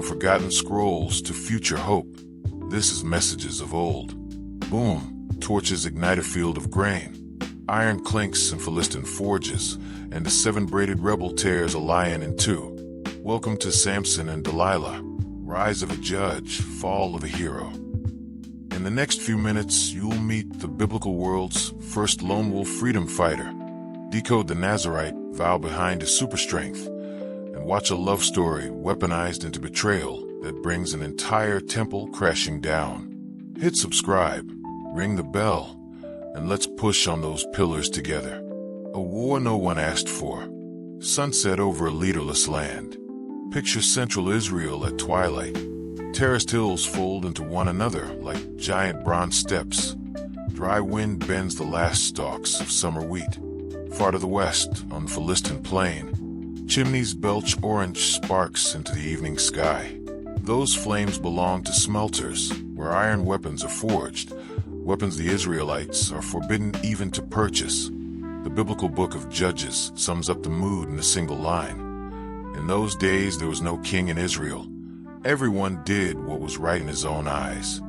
From forgotten scrolls to future hope, this is messages of old. Boom, torches ignite a field of grain. Iron clinks in Philistine forges, and a seven-braided rebel tears a lion in two. Welcome to Samson and Delilah, rise of a judge, fall of a hero. In the next few minutes, you'll meet the biblical world's first lone wolf freedom fighter, decode the Nazarite vow behind his super strength, and watch a love story weaponized into betrayal that brings an entire temple crashing down. Hit subscribe, ring the bell, and let's push on those pillars together. A war no one asked for. Sunset over a leaderless land. Picture central Israel at twilight. Terraced hills fold into one another like giant bronze steps. Dry wind bends the last stalks of summer wheat. Far to the west, on the Philistine plain, chimneys belch orange sparks into the evening sky. Those flames belong to smelters, where iron weapons are forged, weapons the Israelites are forbidden even to purchase. The biblical book of Judges sums up the mood in a single line. In those days there was no king in Israel. Everyone did what was right in his own eyes.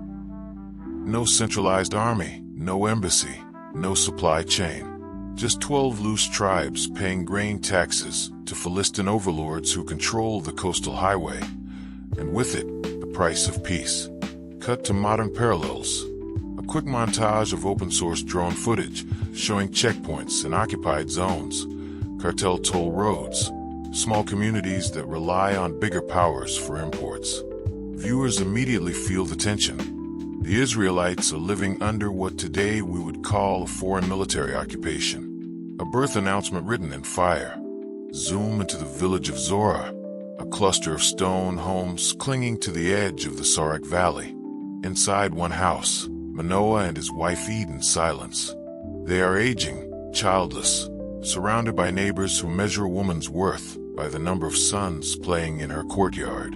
No centralized army, no embassy, no supply chain. Just 12 loose tribes paying grain taxes to Philistine overlords who control the coastal highway. And with it, the price of peace. Cut to modern parallels. A quick montage of open-source drone footage showing checkpoints in occupied zones, cartel toll roads, small communities that rely on bigger powers for imports. Viewers immediately feel the tension. The Israelites are living under what today we would call a foreign military occupation. A birth announcement written in fire. Zoom into the village of Zorah, a cluster of stone homes clinging to the edge of the Sarek Valley. Inside one house, Manoah and his wife eat in silence. They are aging, childless, surrounded by neighbors who measure a woman's worth by the number of sons playing in her courtyard.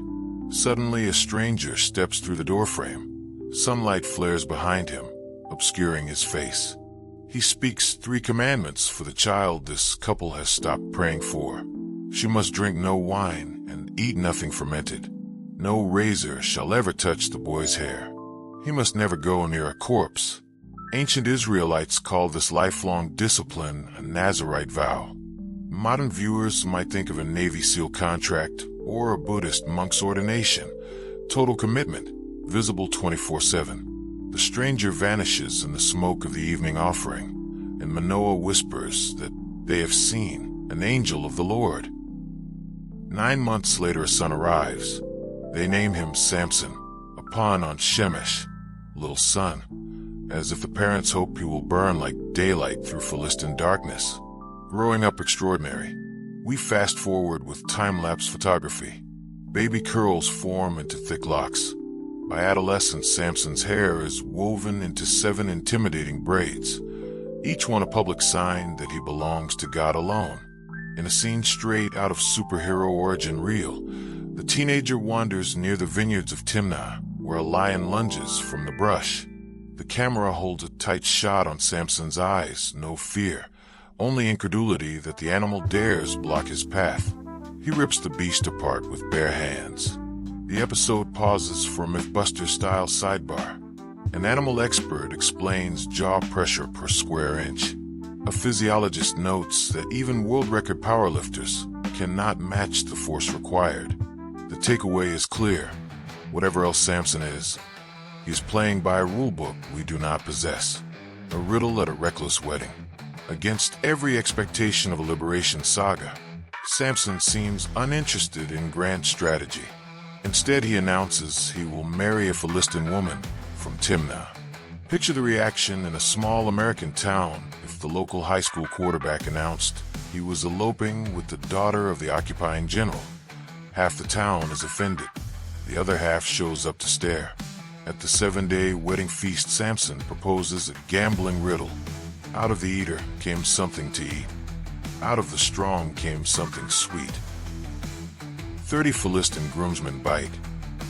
Suddenly, a stranger steps through the doorframe. Sunlight flares behind him, obscuring his face. He speaks 3 commandments for the child this couple has stopped praying for. She must drink no wine and eat nothing fermented. No razor shall ever touch the boy's hair. He must never go near a corpse. Ancient Israelites call this lifelong discipline a Nazarite vow. Modern viewers might think of a Navy SEAL contract or a Buddhist monk's ordination. Total commitment, visible 24/7. The stranger vanishes in the smoke of the evening offering, and Manoah whispers that they have seen an angel of the Lord. 9 months later, a son arrives. They name him Samson, a pun on Shemesh, little son, as if the parents hope he will burn like daylight through Philistine darkness. Growing up extraordinary. We fast forward with time-lapse photography. Baby curls form into thick locks. By adolescence, Samson's hair is woven into 7 intimidating braids, each one a public sign that he belongs to God alone. In a scene straight out of superhero origin reel, the teenager wanders near the vineyards of Timnah, where a lion lunges from the brush. The camera holds a tight shot on Samson's eyes, no fear, only incredulity that the animal dares block his path. He rips the beast apart with bare hands. The episode pauses for a Mythbuster-style sidebar. An animal expert explains jaw pressure per square inch. A physiologist notes that even world record powerlifters cannot match the force required. The takeaway is clear. Whatever else Samson is, he is playing by a rulebook we do not possess. A riddle at a reckless wedding. Against every expectation of a liberation saga, Samson seems uninterested in grand strategy. Instead, he announces he will marry a Philistine woman from Timnah. Picture the reaction in a small American town if the local high school quarterback announced he was eloping with the daughter of the occupying general. Half the town is offended. The other half shows up to stare. At the 7-day wedding feast, Samson proposes a gambling riddle. Out of the eater came something to eat. Out of the strong came something sweet. 30 Philistine groomsmen bite.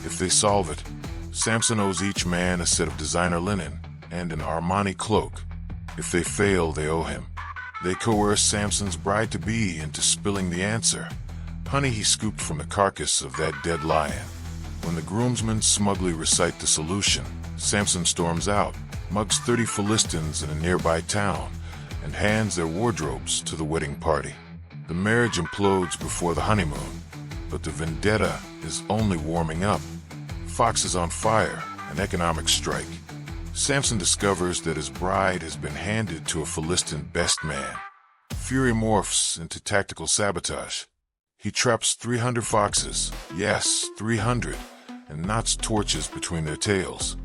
If they solve it, Samson owes each man a set of designer linen and an Armani cloak. If they fail, they owe him. They coerce Samson's bride-to-be into spilling the answer. Honey he scooped from the carcass of that dead lion. When the groomsmen smugly recite the solution, Samson storms out, mugs 30 Philistines in a nearby town, and hands their wardrobes to the wedding party. The marriage implodes before the honeymoon, but the vendetta is only warming up. Fox is on fire, an economic strike. Samson discovers that his bride has been handed to a Philistine best man. Fury morphs into tactical sabotage. He traps 300 foxes, yes, 300, and knots torches between their tails.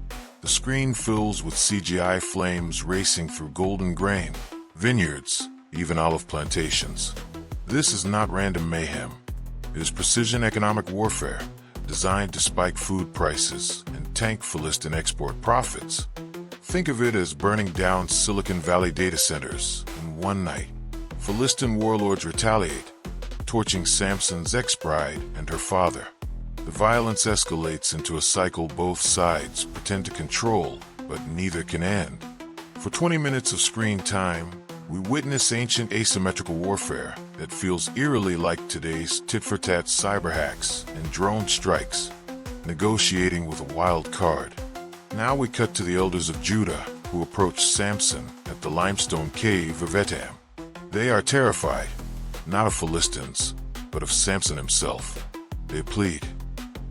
The screen fills with CGI flames racing through golden grain, vineyards, even olive plantations. This is not random mayhem. It is precision economic warfare, designed to spike food prices and tank Philistine export profits. Think of it as burning down Silicon Valley data centers in one night. Philistine warlords retaliate, torching Samson's ex-bride and her father. The violence escalates into a cycle both sides pretend to control, but neither can end. For 20 minutes of screen time, we witness ancient asymmetrical warfare that feels eerily like today's tit-for-tat cyber hacks and drone strikes, negotiating with a wild card. Now we cut to the elders of Judah, who approach Samson at the limestone cave of Etam. They are terrified, not of Philistines, but of Samson himself. They plead,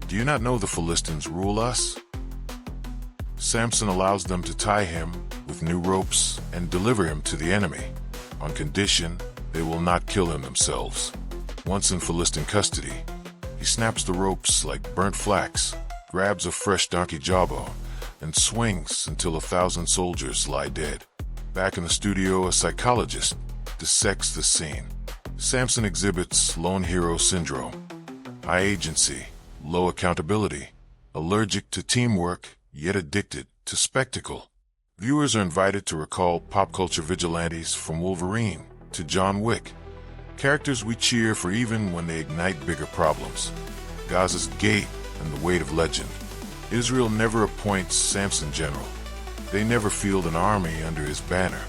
"Do you not know the Philistines rule us?" Samson allows them to tie him with new ropes and deliver him to the enemy, on condition they will not kill him themselves. Once in Philistine custody, he snaps the ropes like burnt flax, grabs a fresh donkey jawbone, and swings until 1,000 soldiers lie dead. Back in the studio, a psychologist dissects the scene. Samson exhibits lone hero syndrome, high agency, low accountability, allergic to teamwork, yet addicted to spectacle. Viewers are invited to recall pop culture vigilantes from Wolverine to John Wick, characters we cheer for even when they ignite bigger problems. Gaza's gate and the weight of legend. Israel never appoints Samson general. They never field an army under his banner.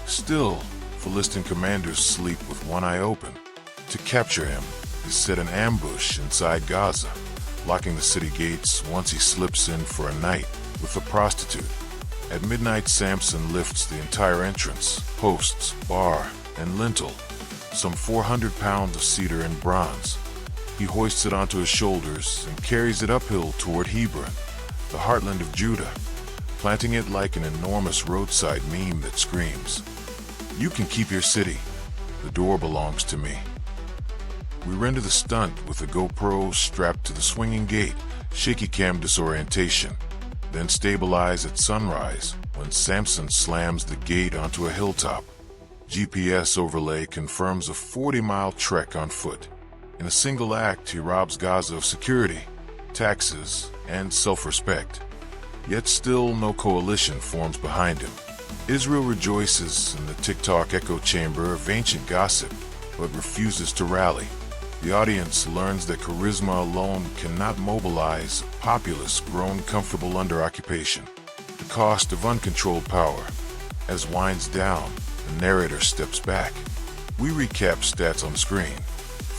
Still, Philistine commanders sleep with one eye open. To capture him, they set an ambush inside Gaza, locking the city gates once he slips in for a night with a prostitute. At midnight, Samson lifts the entire entrance, posts, bar, and lintel, some 400 pounds of cedar and bronze. He hoists it onto his shoulders and carries it uphill toward Hebron, the heartland of Judah, planting it like an enormous roadside meme that screams, "You can keep your city. The door belongs to me." We render the stunt with a GoPro strapped to the swinging gate, shaky cam disorientation, then stabilize at sunrise when Samson slams the gate onto a hilltop. GPS overlay confirms a 40-mile trek on foot. In a single act, he robs Gaza of security, taxes, and self-respect. Yet still no coalition forms behind him. Israel rejoices in the TikTok echo chamber of ancient gossip, but refuses to rally. The audience learns that charisma alone cannot mobilize a populace grown comfortable under occupation. The cost of uncontrolled power. As winds down, the narrator steps back. We recap stats on the screen.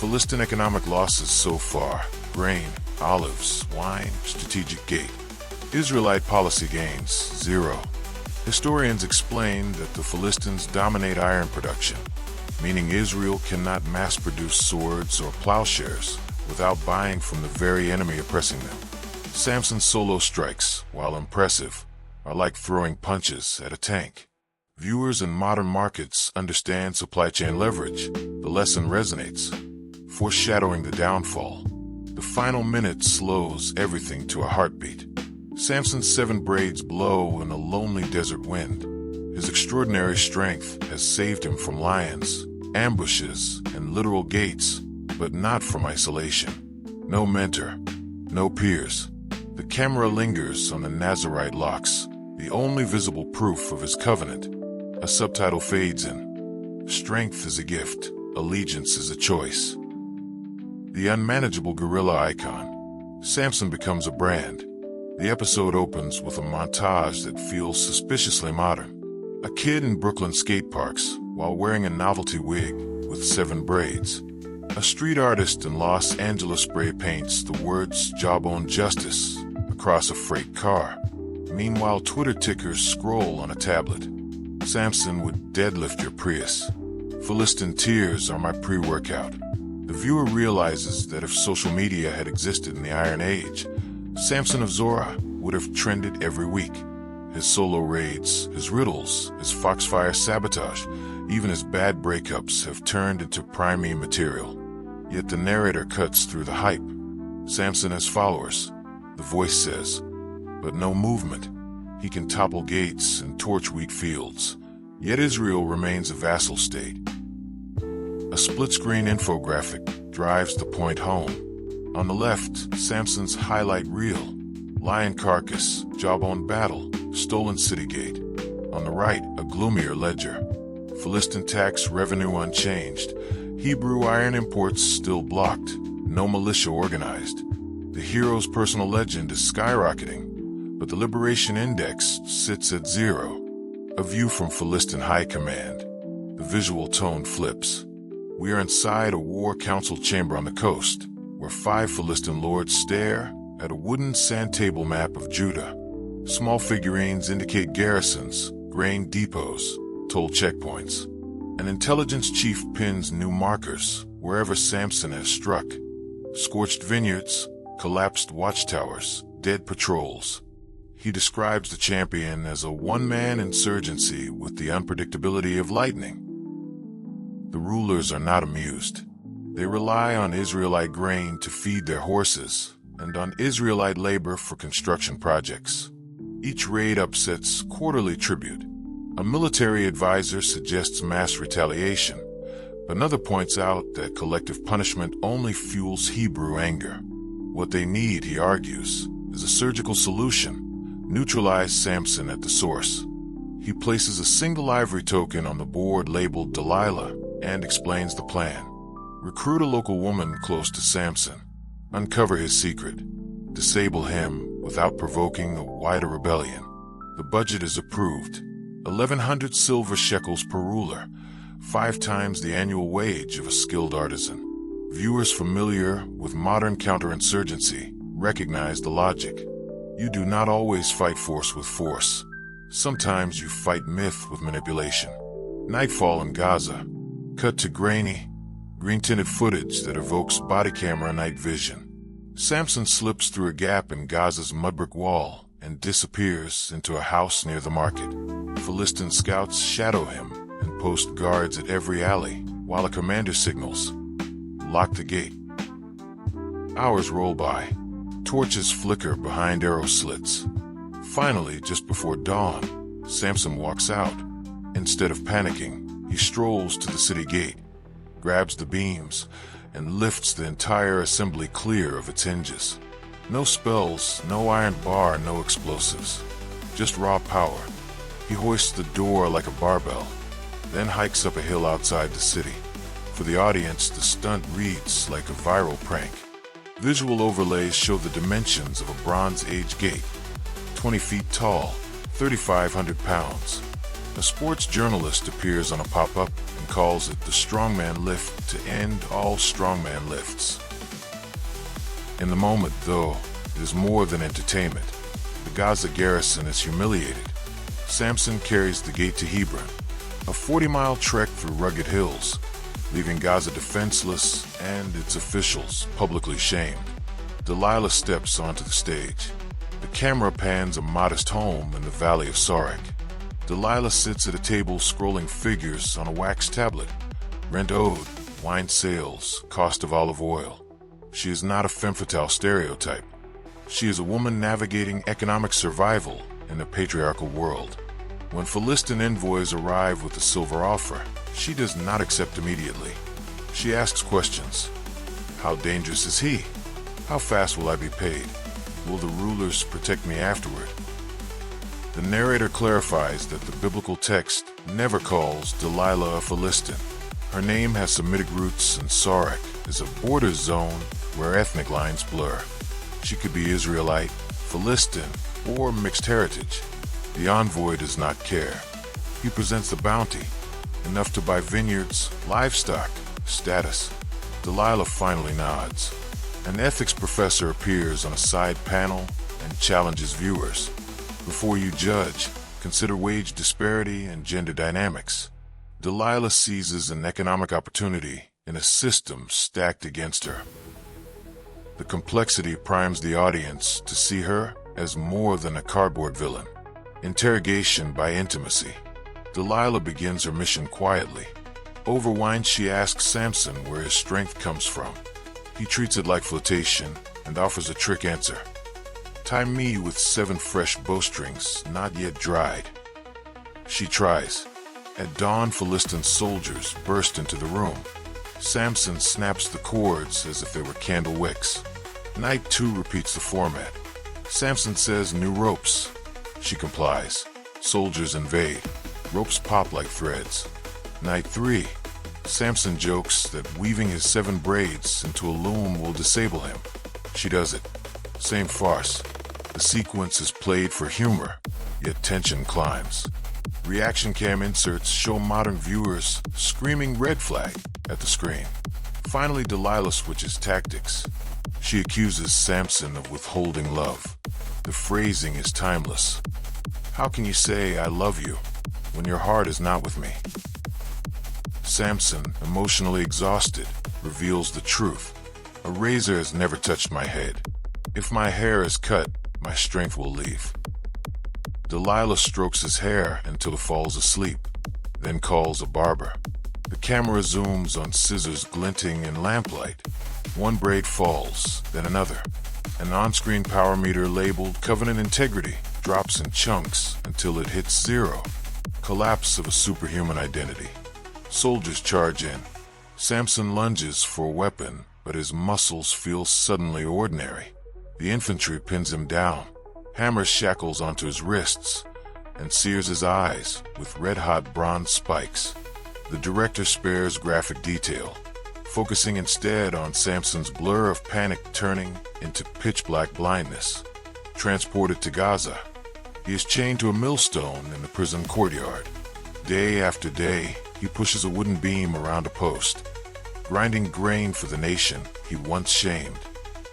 Philistine economic losses so far: grain, olives, wine, strategic gate. Israelite policy gains, 0. Historians explain that the Philistines dominate iron production, meaning Israel cannot mass-produce swords or plowshares without buying from the very enemy oppressing them. Samson's solo strikes, while impressive, are like throwing punches at a tank. Viewers in modern markets understand supply chain leverage. The lesson resonates, foreshadowing the downfall. The final minute slows everything to a heartbeat. Samson's 7 braids blow in a lonely desert wind. His extraordinary strength has saved him from lions, ambushes, and literal gates, but not from isolation. No mentor, no peers. The camera lingers on the Nazarite locks, the only visible proof of his covenant. A subtitle fades in. Strength is a gift, allegiance is a choice. The unmanageable gorilla icon. Samson becomes a brand. The episode opens with a montage that feels suspiciously modern. A kid in Brooklyn skate parks while wearing a novelty wig with 7 braids. A street artist in Los Angeles spray paints the words Jawbone Justice across a freight car. Meanwhile, Twitter tickers scroll on a tablet. Samson would deadlift your Prius. Philistine tears are my pre-workout. The viewer realizes that if social media had existed in the Iron Age, Samson of Zorah would have trended every week. His solo raids, his riddles, his foxfire sabotage, even his bad breakups have turned into prime material. Yet the narrator cuts through the hype. Samson has followers, the voice says, but no movement. He can topple gates and torch wheat fields, yet Israel remains a vassal state. A split-screen infographic drives the point home. On the left, Samson's highlight reel, lion carcass, jawbone battle, stolen city gate. On the right, a gloomier ledger, Philistine tax revenue unchanged, Hebrew iron imports still blocked, no militia organized. The hero's personal legend is skyrocketing, but the Liberation Index sits at 0. A view from Philistine High Command. The visual tone flips. We are inside a war council chamber on the coast, where 5 Philistine lords stare at a wooden sand table map of Judah. Small figurines indicate garrisons, grain depots, toll checkpoints. An intelligence chief pins new markers wherever Samson has struck. Scorched vineyards, collapsed watchtowers, dead patrols. He describes the champion as a one-man insurgency with the unpredictability of lightning. The rulers are not amused. They rely on Israelite grain to feed their horses and on Israelite labor for construction projects. Each raid upsets quarterly tribute. A military advisor suggests mass retaliation, but another points out that collective punishment only fuels Hebrew anger. What they need, he argues, is a surgical solution. Neutralize Samson at the source. He places a single ivory token on the board labeled Delilah and explains the plan. Recruit a local woman close to Samson. Uncover his secret. Disable him without provoking a wider rebellion. The budget is approved. 1,100 silver shekels per ruler, 5 times the annual wage of a skilled artisan. Viewers familiar with modern counterinsurgency recognize the logic. You do not always fight force with force. Sometimes you fight myth with manipulation. Nightfall in Gaza. Cut to grainy, green-tinted footage that evokes body camera night vision. Samson slips through a gap in Gaza's mud-brick wall and disappears into a house near the market. Philistine scouts shadow him and post guards at every alley, while a commander signals, "Lock the gate." Hours roll by. Torches flicker behind arrow slits. Finally, just before dawn, Samson walks out. Instead of panicking, he strolls to the city gate, grabs the beams, and lifts the entire assembly clear of its hinges. No spells, no iron bar, no explosives. Just raw power. He hoists the door like a barbell, then hikes up a hill outside the city. For the audience, the stunt reads like a viral prank. Visual overlays show the dimensions of a Bronze Age gate. 20 feet tall, 3,500 pounds. A sports journalist appears on a pop-up and calls it the strongman lift to end all strongman lifts. In the moment, though, it is more than entertainment. The Gaza garrison is humiliated. Samson carries the gate to Hebron, a 40-mile trek through rugged hills, leaving Gaza defenseless and its officials publicly shamed. Delilah steps onto the stage. The camera pans a modest home in the valley of Sorek. Delilah sits at a table scrolling figures on a wax tablet. Rent owed, wine sales, cost of olive oil. She is not a femme fatale stereotype. She is a woman navigating economic survival in a patriarchal world. When Philistine envoys arrive with a silver offer, she does not accept immediately. She asks questions. How dangerous is he? How fast will I be paid? Will the rulers protect me afterward? The narrator clarifies that the biblical text never calls Delilah a Philistine. Her name has Semitic roots, and Sorek is a border zone where ethnic lines blur. She could be Israelite, Philistine, or mixed heritage. The envoy does not care. He presents the bounty, enough to buy vineyards, livestock, status. Delilah finally nods. An ethics professor appears on a side panel and challenges viewers. Before you judge, consider wage disparity and gender dynamics. Delilah seizes an economic opportunity in a system stacked against her. The complexity primes the audience to see her as more than a cardboard villain. Interrogation by intimacy. Delilah begins her mission quietly. Over wine, she asks Samson where his strength comes from. He treats it like flirtation and offers a trick answer. Tie me with 7 fresh bowstrings, not yet dried. She tries. At dawn, Philistine soldiers burst into the room. Samson snaps the cords as if they were candle wicks. Night 2 repeats the format. Samson says new ropes. She complies. Soldiers invade. Ropes pop like threads. Night 3. Samson jokes that weaving his 7 braids into a loom will disable him. She does it. Same farce. The sequence is played for humor, yet tension climbs. Reaction cam inserts show modern viewers screaming red flag at the screen. Finally, Delilah switches tactics. She accuses Samson of withholding love. The phrasing is timeless. How can you say I love you when your heart is not with me? Samson, emotionally exhausted, reveals the truth. A razor has never touched my head. If my hair is cut, my strength will leave. Delilah strokes his hair until it falls asleep, then calls a barber. The camera zooms on scissors glinting in lamplight. One braid falls, then another. An on-screen power meter labeled Covenant Integrity drops in chunks until it hits 0. Collapse of a superhuman identity. Soldiers charge in. Samson lunges for a weapon, but his muscles feel suddenly ordinary. The infantry pins him down, hammers shackles onto his wrists, and sears his eyes with red-hot bronze spikes. The director spares graphic detail, focusing instead on Samson's blur of panic turning into pitch-black blindness. Transported to Gaza, he is chained to a millstone in the prison courtyard. Day after day, he pushes a wooden beam around a post, grinding grain for the nation he once shamed.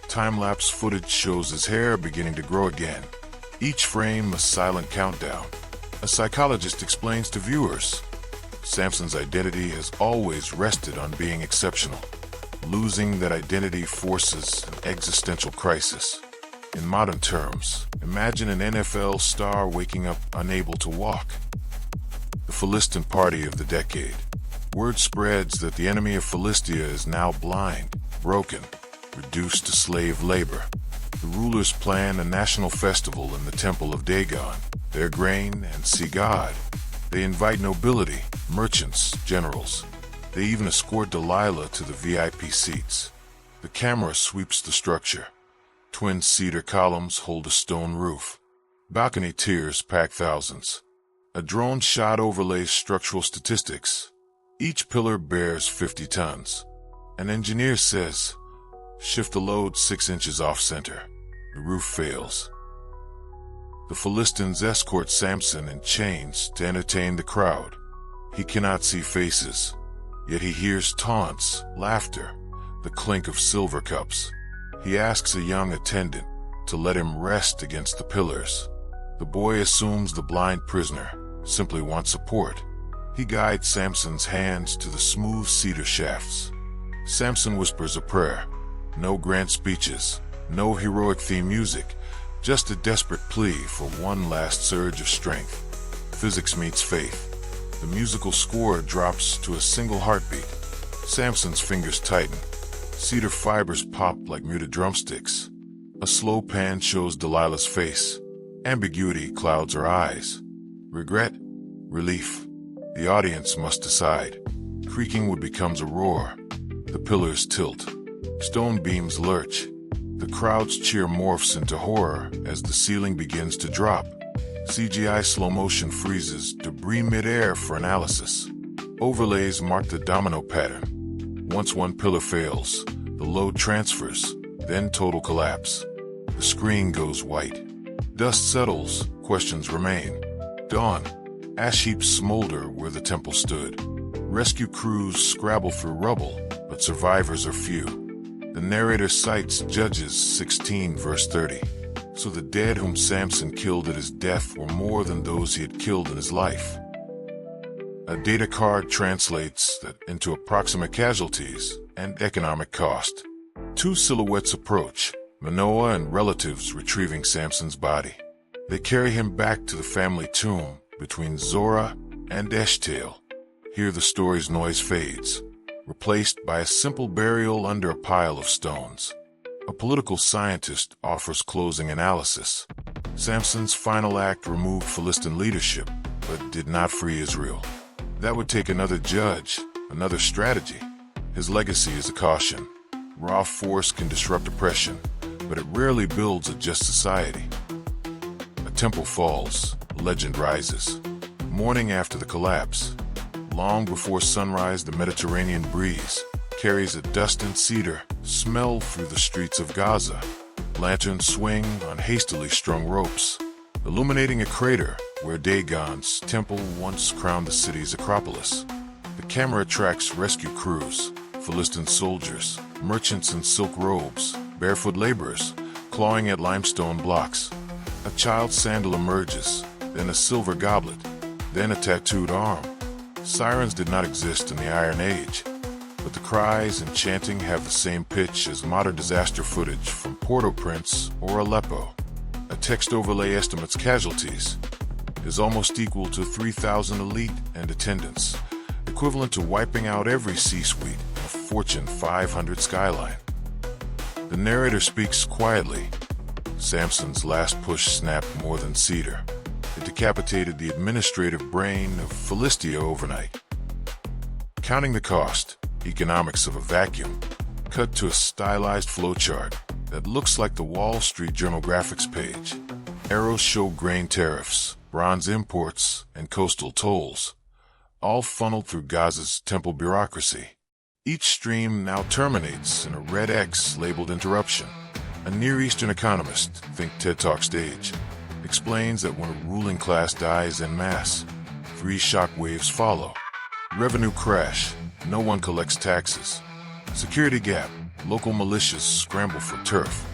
Time-lapse footage shows his hair beginning to grow again, each frame a silent countdown. A psychologist explains to viewers, Samson's identity has always rested on being exceptional. Losing that identity forces an existential crisis. In modern terms, imagine an NFL star waking up unable to walk. The Philistine party of the decade. Word spreads that the enemy of Philistia is now blind, broken, reduced to slave labor. The rulers plan a national festival in the temple of Dagon, their grain and see God. They invite nobility, merchants, generals. They even escort Delilah to the VIP seats. The camera sweeps the structure. Twin cedar columns hold a stone roof. Balcony tiers pack thousands. A drone shot overlays structural statistics. Each pillar bears 50 tons. An engineer says, shift the load 6 inches off center. The roof fails. The Philistines escort Samson in chains to entertain the crowd. He cannot see faces, yet he hears taunts, laughter, the clink of silver cups. He asks a young attendant to let him rest against the pillars. The boy assumes the blind prisoner simply wants support. He guides Samson's hands to the smooth cedar shafts. Samson whispers a prayer. No grand speeches, no heroic theme music, just a desperate plea for one last surge of strength. Physics meets faith. The musical score drops to a single heartbeat. Samson's fingers tighten. Cedar fibers pop like muted drumsticks. A slow pan shows Delilah's face. Ambiguity clouds her eyes. Regret? Relief? The audience must decide. Creaking wood becomes a roar. The pillars tilt. Stone beams lurch. The crowd's cheer morphs into horror as the ceiling begins to drop. CGI slow motion freezes debris midair for analysis. Overlays mark the domino pattern. Once one pillar fails, the load transfers, then total collapse. The screen goes white. Dust settles, questions remain. Dawn. Ash heaps smolder where the temple stood. Rescue crews scrabble through rubble, but but survivors are few. The narrator cites Judges 16 verse 30. So the dead whom Samson killed at his death were more than those he had killed in his life. A data card translates that into approximate casualties and economic cost. Two silhouettes approach, Manoah and relatives retrieving Samson's body. They carry him back to the family tomb between Zorah and Eshtaol. Here the story's noise fades, replaced by a simple burial under a pile of stones. A political scientist offers closing analysis. Samson's final act removed Philistine leadership, but did not free Israel. That would take another judge, another strategy. His legacy is a caution. Raw force can disrupt oppression, but it rarely builds a just society. A temple falls, a legend rises. Morning after the collapse, long before sunrise, the Mediterranean breeze carries a dust and cedar smell through the streets of Gaza. Lanterns swing on hastily strung ropes, illuminating a crater where Dagon's temple once crowned the city's acropolis. The camera tracks rescue crews, Philistine soldiers, merchants in silk robes, barefoot laborers, clawing at limestone blocks. A child's sandal emerges, then a silver goblet, then a tattooed arm. Sirens did not exist in the Iron Age, but the cries and chanting have the same pitch as modern disaster footage from Port-au-Prince or Aleppo. A text overlay estimates casualties is almost equal to 3,000 elite and attendants, equivalent to wiping out every C-suite of Fortune 500 skyline. The narrator speaks quietly. Samson's last push snapped more than cedar. It decapitated the administrative brain of Philistia overnight. Counting the cost, economics of a vacuum, cut to a stylized flowchart that looks like the Wall Street Journal graphics page. Arrows show grain tariffs, bronze imports, and coastal tolls, all funneled through Gaza's temple bureaucracy. Each stream now terminates in a red X labeled interruption. A Near Eastern economist, think TED Talk stage, explains that when a ruling class dies en masse, 3 shock waves follow. Revenue crash, no one collects taxes. Security gap, local militias scramble for turf.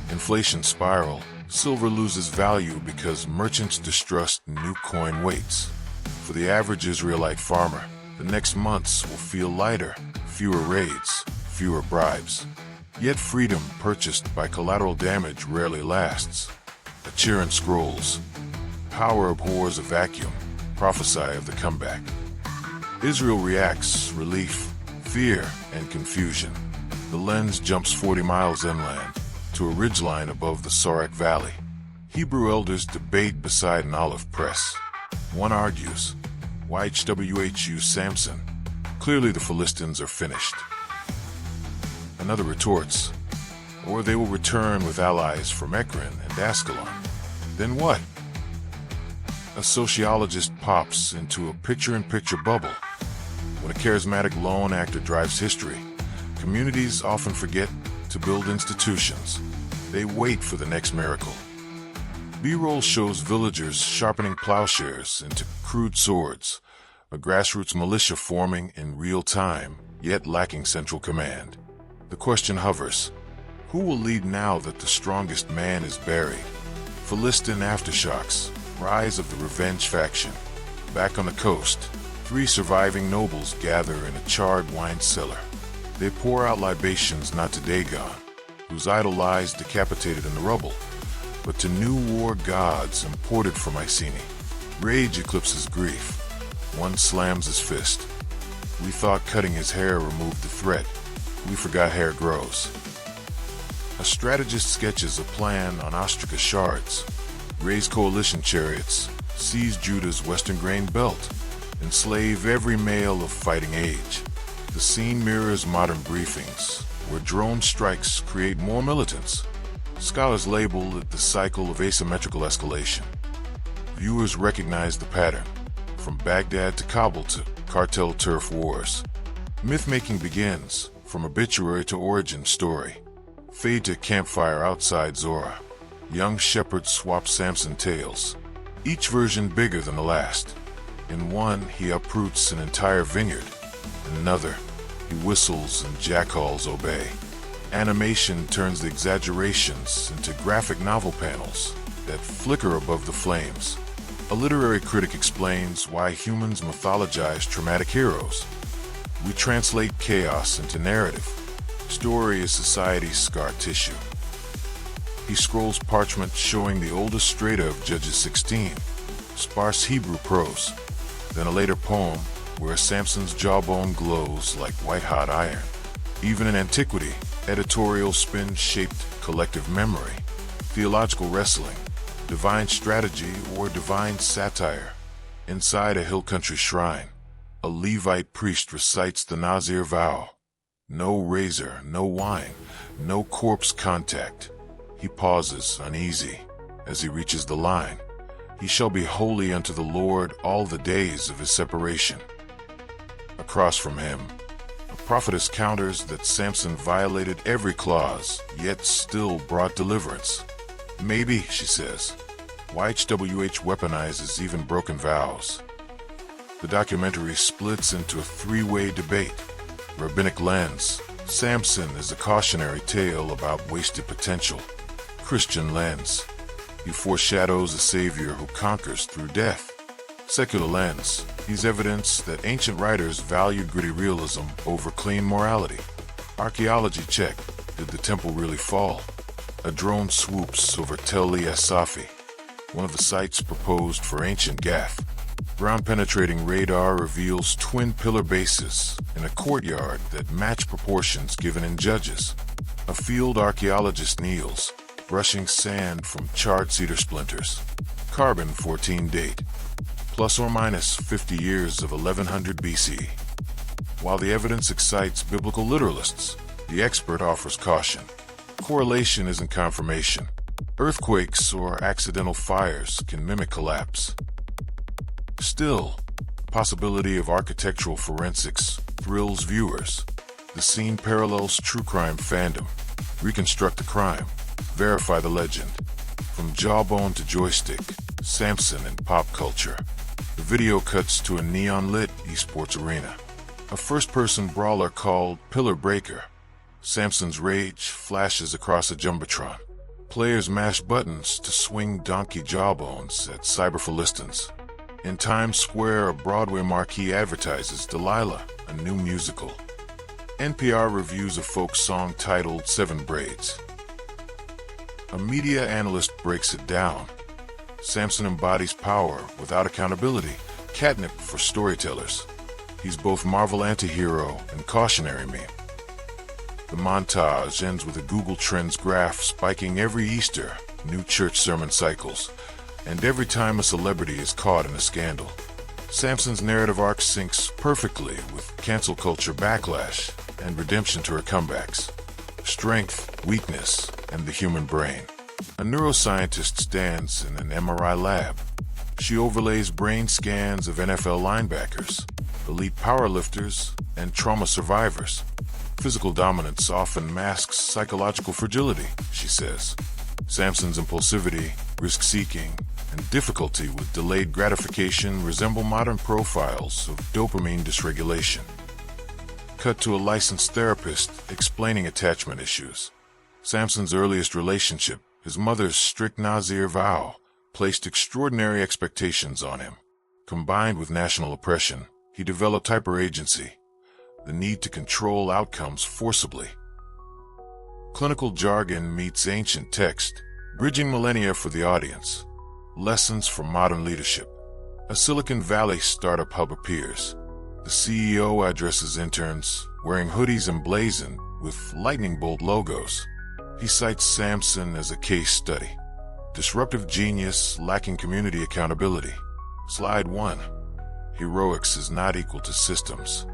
Inflation spiral, silver loses value because merchants distrust new coin weights. For the average Israelite farmer, the next months will feel lighter, fewer raids, fewer bribes. Yet freedom purchased by collateral damage rarely lasts. A cheer in scrolls. Power abhors a vacuum, prophesy of the comeback. Israel reacts, relief, fear, and confusion. The lens jumps 40 miles inland, to a ridgeline above the Sorek Valley. Hebrew elders debate beside an olive press. One argues, YHWHU Samson, clearly the Philistines are finished. Another retorts, or they will return with allies from Ekron and Ascalon. Then what? A sociologist pops into a picture-in-picture bubble. When a charismatic lone actor drives history, communities often forget to build institutions. They wait for the next miracle. B-roll shows villagers sharpening plowshares into crude swords, a grassroots militia forming in real time, yet lacking central command. The question hovers, who will lead now that the strongest man is buried? Philistine aftershocks, rise of the revenge faction. Back on the coast, 3 surviving nobles gather in a charred wine cellar. They pour out libations not to Dagon, whose idol lies decapitated in the rubble, but to new war gods imported from Iceni. Rage eclipses grief. One slams his fist. We thought cutting his hair removed the threat. We forgot hair grows. A strategist sketches a plan on ostraca shards, raise coalition chariots, seize Judah's western grain belt, enslave every male of fighting age. The scene mirrors modern briefings, where drone strikes create more militants. Scholars label it the cycle of asymmetrical escalation. Viewers recognize the pattern, from Baghdad to Kabul to cartel turf wars. Myth-making begins, from obituary to origin story. Fade to campfire outside Zorah. Young shepherds swap Samson tales, each version bigger than the last. In one, he uproots an entire vineyard. In another, He whistles and jackals obey. Animation turns the exaggerations into graphic novel panels that flicker above the flames. A literary critic explains why humans mythologize traumatic heroes. We translate chaos into narrative. Story is society's scar tissue. He scrolls parchment showing the oldest strata of Judges 16, sparse Hebrew prose, then a later poem where Samson's jawbone glows like white-hot iron. Even in antiquity, editorial spin shaped collective memory, theological wrestling, divine strategy, or divine satire. Inside a hill country shrine, a Levite priest recites the Nazarite Vow. No razor, no wine, no corpse contact. He pauses, uneasy, as he reaches the line. He shall be holy unto the Lord all the days of his separation. Across from him, a prophetess counters that Samson violated every clause, yet still brought deliverance. Maybe, she says, YHWH weaponizes even broken vows. The documentary splits into a three-way debate. Rabbinic lens, Samson is a cautionary tale about wasted potential. Christian lens, he foreshadows a savior who conquers through death. Secular lens, he's evidence that ancient writers valued gritty realism over clean morality. Archaeology check, did the temple really fall? A drone swoops over Tel Es-Safi, one of the sites proposed for ancient Gath. Ground-penetrating radar reveals twin pillar bases in a courtyard that match proportions given in Judges. A field archaeologist kneels, brushing sand from charred cedar splinters. Carbon-14 date, plus or minus 50 years of 1100 BC. While the evidence excites biblical literalists, the expert offers caution. Correlation isn't confirmation. Earthquakes or accidental fires can mimic collapse. Still, the possibility of architectural forensics thrills viewers. The scene parallels true crime fandom. Reconstruct the crime. Verify the legend. From jawbone to joystick, Samson in pop culture. The video cuts to a neon-lit esports arena. A first-person brawler called Pillar Breaker. Samson's rage flashes across a jumbotron. Players mash buttons to swing donkey jawbones at cyber Philistines. In Times Square, a Broadway marquee advertises Delilah, a new musical. NPR reviews a folk song titled Seven Braids. A media analyst breaks it down. Samson embodies power without accountability, catnip for storytellers. He's both Marvel antihero and cautionary meme. The montage ends with a Google Trends graph spiking every Easter, new church sermon cycles, and every time a celebrity is caught in a scandal. Samson's narrative arc syncs perfectly with cancel culture backlash and redemption to her comebacks. Strength, weakness, and the human brain. A neuroscientist stands in an MRI lab. She overlays brain scans of NFL linebackers, elite powerlifters, and trauma survivors. Physical dominance often masks psychological fragility, she says. Samson's impulsivity, risk-seeking, and difficulty with delayed gratification resemble modern profiles of dopamine dysregulation. Cut to a licensed therapist explaining attachment issues. Samson's earliest relationship, his mother's strict Nazarite vow, placed extraordinary expectations on him. Combined with national oppression, he developed hyperagency, the need to control outcomes forcibly. Clinical jargon meets ancient text, bridging millennia for the audience. Lessons from modern leadership. A Silicon Valley startup hub appears. The CEO addresses interns, wearing hoodies emblazoned with lightning bolt logos. He cites Samson as a case study. Disruptive genius lacking community accountability. Slide 1. Heroics is not equal to systems.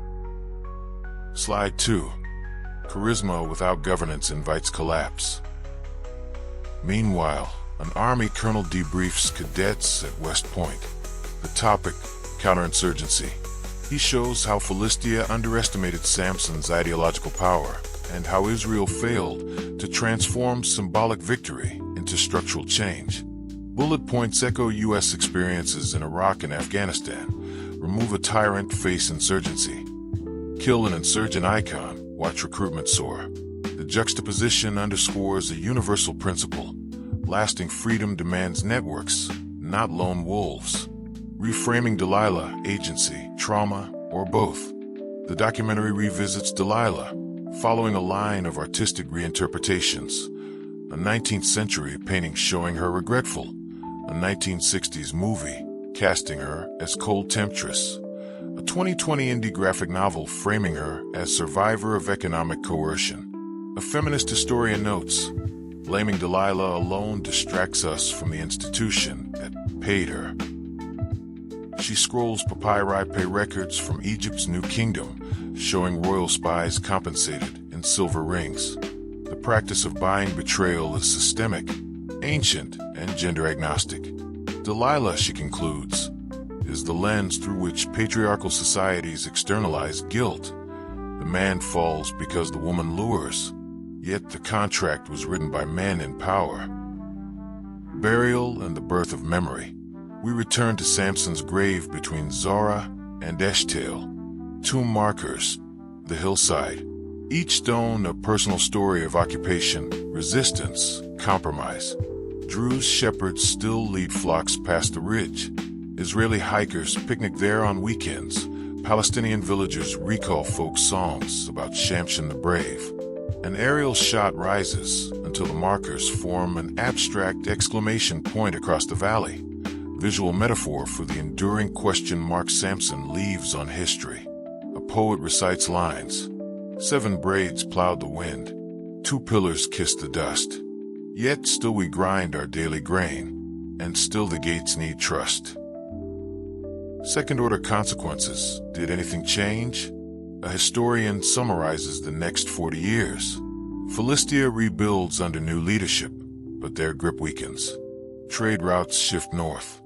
Slide 2. Charisma without governance invites collapse. Meanwhile, an Army colonel debriefs cadets at West Point. The topic, counterinsurgency. He shows how Philistia underestimated Samson's ideological power and how Israel failed to transform symbolic victory into structural change. Bullet points echo U.S. experiences in Iraq and Afghanistan. Remove a tyrant, face insurgency. Kill an insurgent icon, watch recruitment soar. The juxtaposition underscores a universal principle. Lasting freedom demands networks, not lone wolves. Reframing Delilah, agency, trauma, or both. The documentary revisits Delilah, following a line of artistic reinterpretations. A 19th century painting showing her regretful. A 1960s movie casting her as cold temptress. A 2020 indie graphic novel framing her as survivor of economic coercion. A feminist historian notes, blaming Delilah alone distracts us from the institution that paid her. She scrolls papyri records from Egypt's New Kingdom, showing royal spies compensated in silver rings. The practice of buying betrayal is systemic, ancient, and gender agnostic. Delilah, she concludes, is the lens through which patriarchal societies externalize guilt. The man falls because the woman lures, yet the contract was written by men in power. Burial and the birth of memory. We return to Samson's grave between Zorah and Eshtaol. Tomb markers, the hillside. Each stone a personal story of occupation, resistance, compromise. Drew's shepherds still lead flocks past the ridge. Israeli hikers picnic there on weekends. Palestinian villagers recall folk songs about Shamshin the Brave. An aerial shot rises until the markers form an abstract exclamation point across the valley. Visual metaphor for the enduring question mark Samson leaves on history. A poet recites lines. 7 braids plowed the wind. 2 pillars kissed the dust. Yet still we grind our daily grain, and still the gates need trust. Second-order consequences. Did anything change? A historian summarizes the next 40 years. Philistia rebuilds under new leadership, but their grip weakens. Trade routes shift north.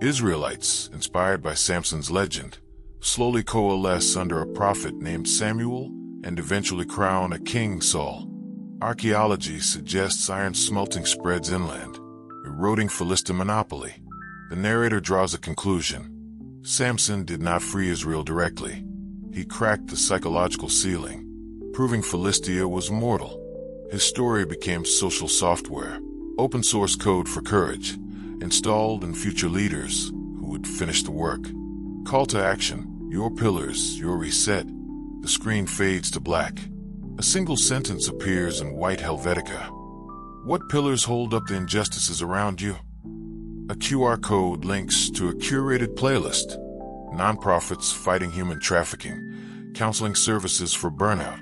Israelites, inspired by Samson's legend, slowly coalesce under a prophet named Samuel and eventually crown a king, Saul. Archaeology suggests iron smelting spreads inland, eroding Philistine monopoly. The narrator draws a conclusion. Samson did not free Israel directly. He cracked the psychological ceiling, proving Philistia was mortal. His story became social software, open source code for courage, installed in future leaders who would finish the work. Call to action, your pillars, your reset. The screen fades to black. A single sentence appears in white Helvetica. What pillars hold up the injustices around you? A QR code links to a curated playlist. Nonprofits fighting human trafficking, counseling services for burnout,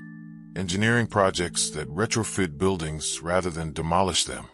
engineering projects that retrofit buildings rather than demolish them.